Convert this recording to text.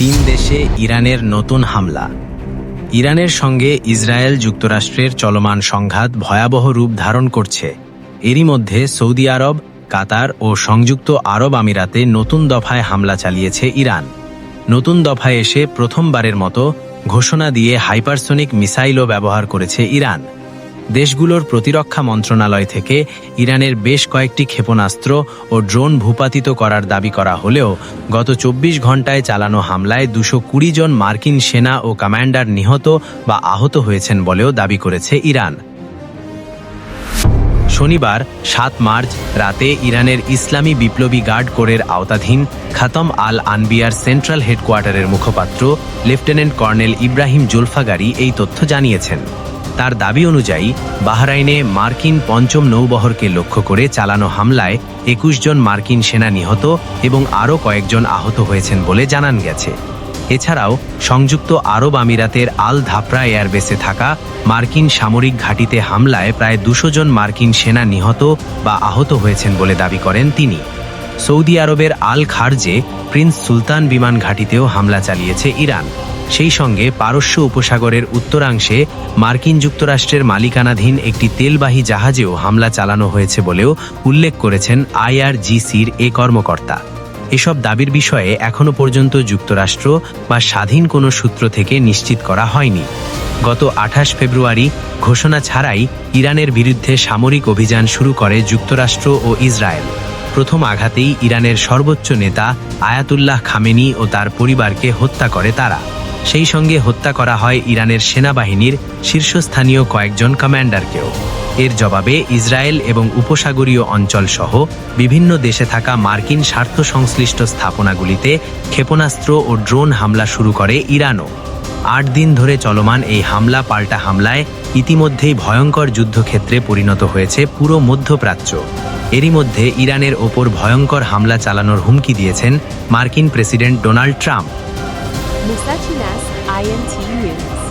তিন দেশে ইরানের নতুন হামলা। ইরানের সঙ্গে ইসরায়েল যুক্তরাষ্ট্রের চলমান সংঘাত ভয়াবহ রূপ ধারণ করছে। এরই মধ্যে সৌদি আরব, কাতার ও সংযুক্ত আরব আমিরাতে নতুন দফায় হামলা চালিয়েছে ইরান। নতুন দফায় এসে প্রথমবারের মতো ঘোষণা দিয়ে হাইপারসোনিক মিসাইলও ব্যবহার করেছে ইরান। দেশগুলোর প্রতিরক্ষা মন্ত্রণালয় থেকে ইরানের বেশ কয়েকটি ক্ষেপণাস্ত্র ও ড্রোন ভূপাতিত করার দাবি করা হলেও গত ২৪ ঘণ্টায় চালানো হামলায় ২২০ জন মার্কিন সেনা ও কমান্ডার নিহত বা আহত হয়েছেন বলেও দাবি করেছে ইরান। শনিবার ৭ মার্চ রাতে ইরানের ইসলামী বিপ্লবী গার্ড কোরের আওতাধীন খাতম আল আনবিয়ার সেন্ট্রাল হেডকোয়ার্টারের মুখপাত্র লেফটেন্যান্ট কর্নেল ইব্রাহিম জুলফাগারি এই তথ্য জানিয়েছেন। তার দাবি অনুযায়ী বাহরাইনে মার্কিন পঞ্চম নৌবহরকে লক্ষ্য করে চালানো হামলায় ২১ জন মার্কিন সেনা নিহত এবং আরও কয়েকজন আহত হয়েছেন বলে জানান গেছে। এছাড়াও সংযুক্ত আরব আমিরাতের আল ধাপ্রা এয়ারবেসে থাকা মার্কিন সামরিক ঘাঁটিতে হামলায় প্রায় ২০০ জন মার্কিন সেনা নিহত বা আহত হয়েছেন বলে দাবি করেন তিনি। সৌদি আরবের আল খারজে প্রিন্স সুলতান বিমান ঘাঁটিতেও হামলা চালিয়েছে ইরান। সেই সঙ্গে পারস্য উপসাগরের উত্তরাংশে মার্কিন যুক্তরাষ্ট্রের মালিকানাধীন একটি তেলবাহী জাহাজেও হামলা চালানো হয়েছে বলেও উল্লেখ করেছেন আইআরজিসির এ কর্মকর্তা। এসব দাবির বিষয়ে এখনও পর্যন্ত যুক্তরাষ্ট্র বা স্বাধীন কোনো সূত্র থেকে নিশ্চিত করা হয়নি। গত ২৮ ফেব্রুয়ারি ঘোষণা ছাড়াই ইরানের বিরুদ্ধে সামরিক অভিযান শুরু করে যুক্তরাষ্ট্র ও ইসরায়েল। প্রথম আঘাতেই ইরানের সর্বোচ্চ নেতা আয়াতুল্লাহ খামেনি ও তার পরিবারকে হত্যা করে তারা। সেই সঙ্গে হত্যা করা হয় ইরানের সেনাবাহিনীর শীর্ষস্থানীয় কয়েকজন কমান্ডারকেও। এর জবাবে ইসরায়েল এবং উপসাগরীয় অঞ্চল সহ বিভিন্ন দেশে থাকা মার্কিন স্বার্থ সংশ্লিষ্ট স্থাপনাগুলিতে ক্ষেপণাস্ত্র ও ড্রোন হামলা শুরু করে ইরানও। ৮ দিন ধরে চলমান এই হামলা পাল্টা হামলায় ইতিমধ্যেই ভয়ঙ্কর যুদ্ধক্ষেত্রে পরিণত হয়েছে পুরো মধ্যপ্রাচ্য। এরই মধ্যে ইরানের ওপর ভয়ঙ্কর হামলা চালানোর হুমকি দিয়েছেন মার্কিন president Donald Trump. Musachinas, INT News.